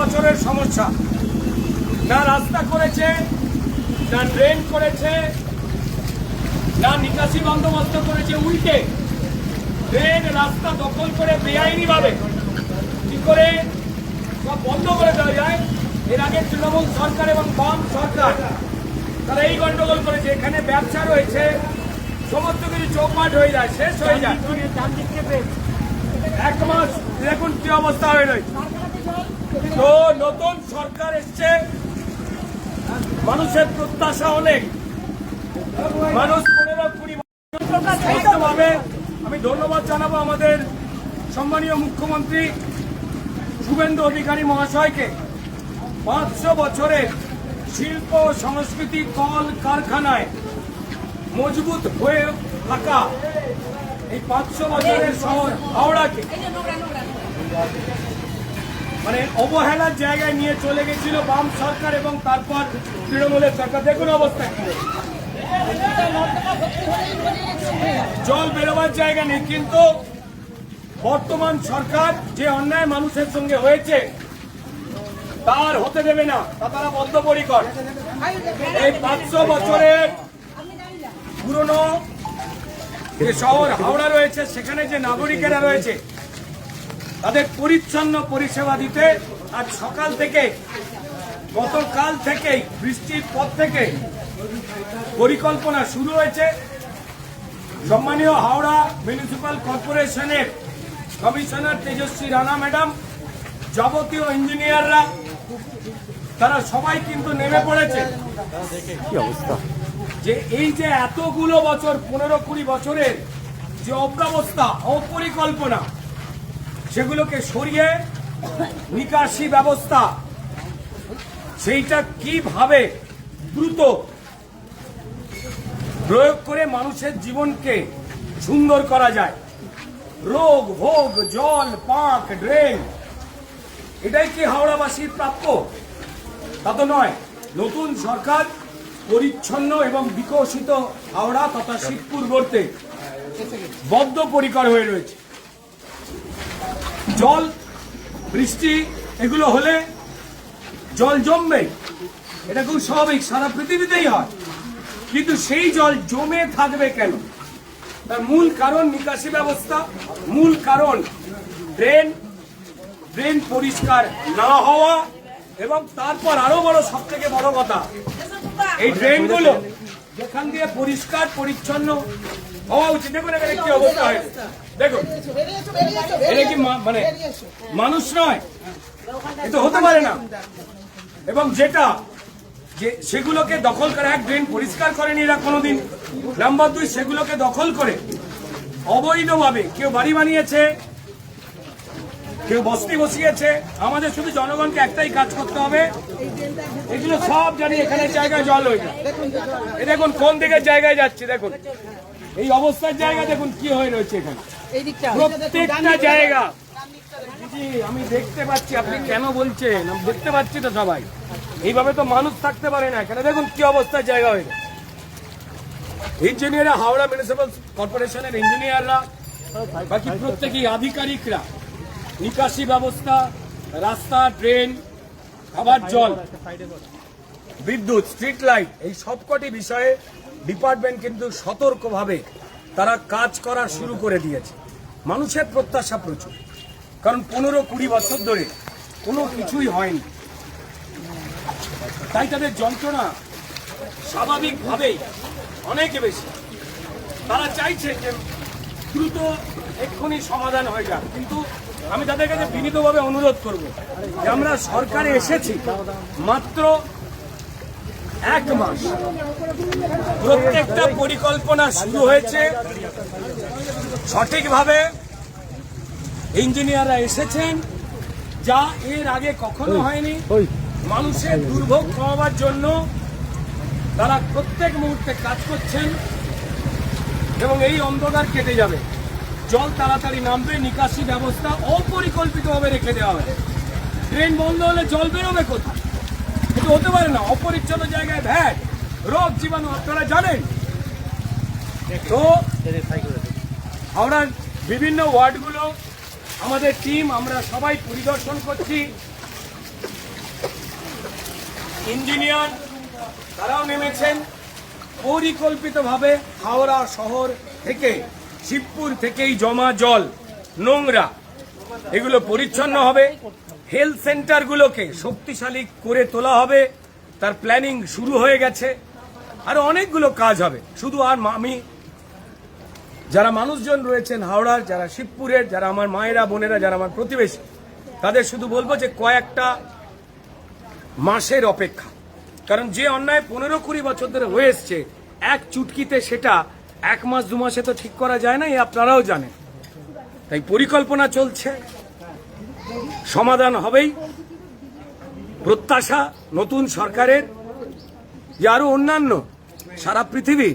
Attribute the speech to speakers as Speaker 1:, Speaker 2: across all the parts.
Speaker 1: বছরের সমস্যা। না রাস্তা করেছে, না ড্রেন করেছে, না নিকাশি বন্দোবস্ত করেছে। উল্টে ড্রেন রাস্তা দখল করে বেআইনি ভাবে কি করে সব বন্ধ করে দেওয়া যায়। এর আগে তৃণমূল সরকার এবং বাম সরকার তারা এই গন্ডগোল করেছে। এখানে ব্যবসা রয়েছে, সমস্ত কিছু চৌপাট হয়ে যায়, শেষ হয়ে যায়। এক মাস দেখুন কি অবস্থা হয়ে রয়েছে। তো নতুন সরকার এসছে, মানুষের প্রত্যাশা অনেক। মানুষ 15-20 ভাবে আমি ধন্যবাদ জানাবো আমাদের সম্মানীয় মুখ্যমন্ত্রী শুভেন্দু অধিকারী মহাশয়কে। 500 বছরের শিল্প সংস্কৃতি কল কারখানায় মজবুত হয়ে থাকা এই 500 বছরের শহর হাওড়াকে মানে অবহেলার জায়গায় নিয়ে চলে গেছিল বাম সরকার এবং তারপর তৃণমূলের সরকার। দেখুন অবস্থা, জল বেরোবার জায়গা নেই। কিন্তু বর্তমান সরকার যে অন্যায় মানুষের সঙ্গে হয়েছে তার হতে দেবে না, তা তারা বদ্ধপরিকর। এই 500 বছরের পুরনো যে শহর হাওড়া রয়েছে, সেখানে যে নাগরিকেরা রয়েছে তাদের পরিচ্ছন্ন পরিষেবা দিতে আজ সকাল থেকে, গতকাল থেকেই বৃষ্টির পর থেকে পরিকল্পনা শুরু হয়েছে। সম্মানীয় হাওড়া মিউনিসিপাল কর্পোরেশনের কমিশনার তেজস্বী রানা ম্যাডাম, যাবতীয় ইঞ্জিনিয়াররা তারা সবাই কিন্তু নেমে পড়েছে। কি অবস্থা যে এই যে এতগুলো বছর 15-20 বছরের যে অব্যবস্থা, অপরিকল্পনা, সেগুলোকে সরিয়ে নিকাশি ব্যবস্থা সেইটা কিভাবে দ্রুত প্রয়োগ করে মানুষের জীবনকে সুন্দর করা যায়। রোগ ভোগ, জল, পাক, ড্রেন, এটাই কি হাওড়াবাসীর প্রাপ্য? তা তো নয়। নতুন সরকার পরিচ্ছন্ন এবং বিকশিত হাওড়া তথা শিবপুর গড়তে বদ্ধপরিকর হয়ে রয়েছে। জল, বৃষ্টি এগুলো হলে জল জমবে, এটা খুব স্বাভাবিক, সারা পৃথিবীতেই হয়। কিন্তু সেই জল জমে থাকবে কেন? তার মূল কারণ নিকাশি ব্যবস্থা, মূল কারণ ড্রেন পরিষ্কার না হওয়া, এবং তারপর আরো বড়, সব থেকে বড় কথা, এই ড্রেনগুলো যেখান দিয়ে পরিষ্কার পরিচ্ছন্ন হওয়া উচিত। দেখুন এখানে কি অবস্থা হয়েছে, দেখুন এটা কি মানে মানুষ নয়, এটা হতে পারে না। এবং যেটা যে সেগুলোকে দখল করে, এক ড্রেন পরিষ্কার করেনি এরা কোনোদিন, নাম্বার 2 সেগুলোকে দখল করে অবৈধভাবে কেউ বাড়ি বানিয়েছে, কেউ বস্তি বসিয়েছে। আমাদের শুধু জনগণকে একটাই কাজ করতে হবে, এগুলো সব জানি এখানে জায়গায় জল হয়ে যায়। এ দেখুন কোন দিকের জায়গায় যাচ্ছে, দেখুন এই অবস্থার জায়গা দেখুন কি হয়ে রয়েছে এখানে প্রত্যেকটা জায়গা। আমি দেখতে পাচ্ছি, আপনি কেন বলছেন? আমি দেখতে পাচ্ছি তো, সবাই এইভাবে তো মানুষ থাকতে পারে না এখানে। দেখুন কি অবস্থার জায়গা হয়ে যায়। ইঞ্জিনিয়াররা, হাওড়া মিউনিসিপাল কর্পোরেশনের ইঞ্জিনিয়াররা, বাকি প্রত্যেকই আধিকারিকরা নিকাশি ব্যবস্থা, রাস্তা, ড্রেন, খাবার জল, বিদ্যুৎ, স্ট্রিট লাইট, এই সবকটি বিষয়ে ডিপার্টমেন্ট কিন্তু সতর্কভাবে তারা কাজ করা শুরু করে দিয়েছে। মানুষের প্রত্যাশা প্রচুর, কারণ 15-20 বছর ধরে কোনো কিছুই হয়নি, তাই তাদের যন্ত্রণা স্বাভাবিকভাবেই অনেক বেশি। তারা চাইছে যে দ্রুত এক্ষুনি সমাধান হয়ে যাক। কিন্তু আমি তাদের কাছে বিনীতভাবে অনুরোধ করব যে আমরা সরকারে এসেছি মাত্র 1 মাস, প্রত্যেকটা পরিকল্পনা শুরু হয়েছে সঠিকভাবে, ইঞ্জিনিয়াররা এসেছেন, যা এর আগে কখনো হয়নি। মানুষের দুর্ভোগ কমাবার জন্য তারা প্রত্যেক মুহূর্তে কাজ করছেন এবং এই অন্ধকার কেটে যাবে। জল তাড়াতাড়ি নামবে, নিকাশি ব্যবস্থা অপরিকল্পিতভাবে রেখে দেওয়া হবে। ড্রেন বন্ধ হলে জল বেরোবে কোথায়? এটা হতে পারে না। অপরিচ্ছন্ন জায়গায় ভ্যাট, রোগ, জীবাণু আপনারা জানেন। তো হাওড়ার বিভিন্ন ওয়ার্ডগুলো আমাদের টিম, আমরা সবাই পরিদর্শন করছি। ইঞ্জিনিয়ার তারাও নেমেছেন পরিকল্পিতভাবে। হাওড়া শহর থেকে, শিবপুর থেকেই জমা জল, নোংরা, এগুলো পরিচ্ছন্ন হবে। হেলথ সেন্টারগুলোকে শক্তিশালী করে তোলা হবে, তার প্ল্যানিং শুরু হয়ে গেছে। আরো অনেকগুলো কাজ হবে। শুধু আর আমি যারা মানুষজন রয়েছেন হাওড়ার, যারা শিবপুরের, যারা আমার মায়েরা বোনেরা, যারা আমার প্রতিবেশী, তাদের শুধু বলবো যে কয়েকটা মাসের অপেক্ষা। কারণ যে অন্যায় 15-20 বছর ধরে হয়ে এসছে, এক চুটকিতে সেটা 1 মাস 2 মাসে তো ঠিক করা যায় না, এই আপনারাও জানেন। তাই পরিকল্পনা চলছে, সমাধান হবেই। প্রত্যাশা নতুন সরকারের যে আরো অন্যান্য সারা পৃথিবী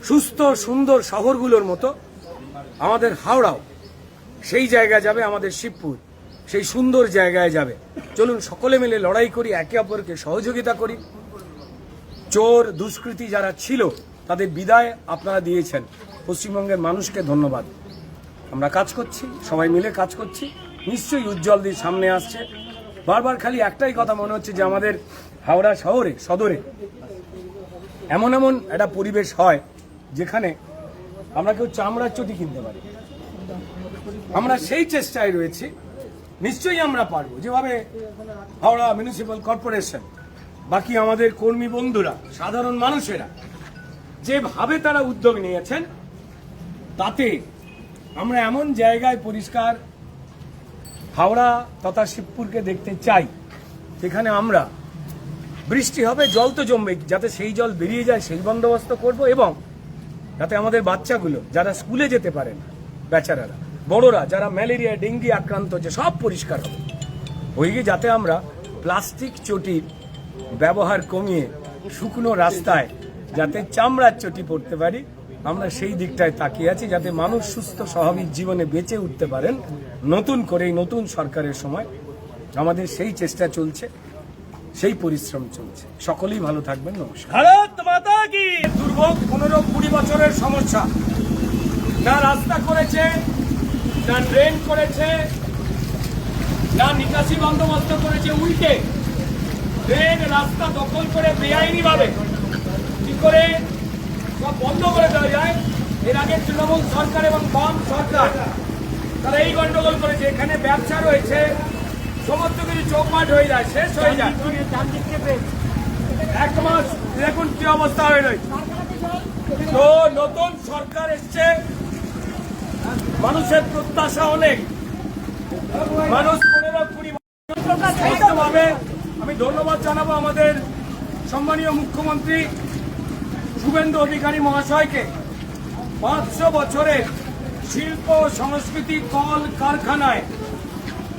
Speaker 1: সুস্থ সুন্দর শহরগুলোর মতো আমাদের হাওড়াও সেই জায়গায় যাবে, আমাদের শিবপুর সেই সুন্দর জায়গায় যাবে। চলুন সকলে মিলে লড়াই করি, একে অপরকে সহযোগিতা করি। চোর দুষ্কৃতী যারা ছিল তাদের বিদায় আপনারা দিয়েছেন, পশ্চিমবঙ্গের মানুষকে ধন্যবাদ। আমরা কাজ করছি, সবাই মিলে কাজ করছি, নিশ্চয়ই উজ্জ্বল দিন সামনে আসছে। বারবার খালি একটাই কথা মনে হচ্ছে যে আমাদের হাওড়া শহরে সদরে এমন এমন একটা পরিবেশ হয় যেখানে আমরা কেউ চামড়ার চটি কিনতে পারি। আমরা সেই চেষ্টায় রয়েছি, নিশ্চয়ই আমরা পারবো। যেভাবে হাওড়া মিউনিসিপ্যাল কর্পোরেশন, বাকি আমাদের কর্মী বন্ধুরা, সাধারণ মানুষেরা যেভাবে তারা উদ্যোগ নিয়েছেন, তাতে আমরা এমন জায়গায় পরিষ্কার হাওড়া তথা শিবপুরকে দেখতে চাই যেখানে আমরা বৃষ্টি হবে, জল তো জমবে, যাতে সেই জল বেরিয়ে যায় সেই বন্দোবস্ত করব, এবং যাতে আমাদের বাচ্চাগুলো যারা স্কুলে যেতে পারে না, বেচারারা, বড়রা যারা ম্যালেরিয়া ডেঙ্গি আক্রান্ত হচ্ছে, সব পরিষ্কার হবে। ওইদিকে যাতে আমরা প্লাস্টিক চটির ব্যবহার কমিয়ে শুকনো রাস্তায় যাতে চামড়ার চটি পড়তে পারি, আমরা সেই দিকটায় তাকিয়ে আছি, যাতে মানুষ সুস্থ স্বাভাবিক জীবনে বেঁচে উঠতে পারেন। নতুন করে নতুন সরকারের সময় আমাদের সেই চেষ্টা চলছে, সেই পরিশ্রম চলছে। সকলেই ভালো থাকবেন। নমস্কার। ভারত মাতা কি। দুর্ভোগ 15-20 বছরের সমস্যা, না রাস্তা করেছে, না ড্রেন করেছে, না নিকাশি বন্দোবস্ত করেছে। উল্টে ড্রেন রাস্তা দখল করে বেআইনি ভাবে কি করে সব বন্ধ করে দেওয়া যায়। এর আগে তৃণমূল সরকার এবং বাম সরকার তারা এই গন্ডগোল করেছে। এখানে ব্যবসা রয়েছে, সমস্ত কিছু চৌপাট হয়ে যায়, শেষ হয়ে যায়। 1 মাস দেখুন কি অবস্থা হয়ে রয়েছে। তো নতুন সরকার এসছে, মানুষের প্রত্যাশা অনেক। মানুষ 15-20 ভাবে আমি ধন্যবাদ জানাবো আমাদের সম্মানীয় মুখ্যমন্ত্রী শুভেন্দু অধিকারী মহাশয়কে। 500 বছরের শিল্প সংস্কৃতি কল কারখানায়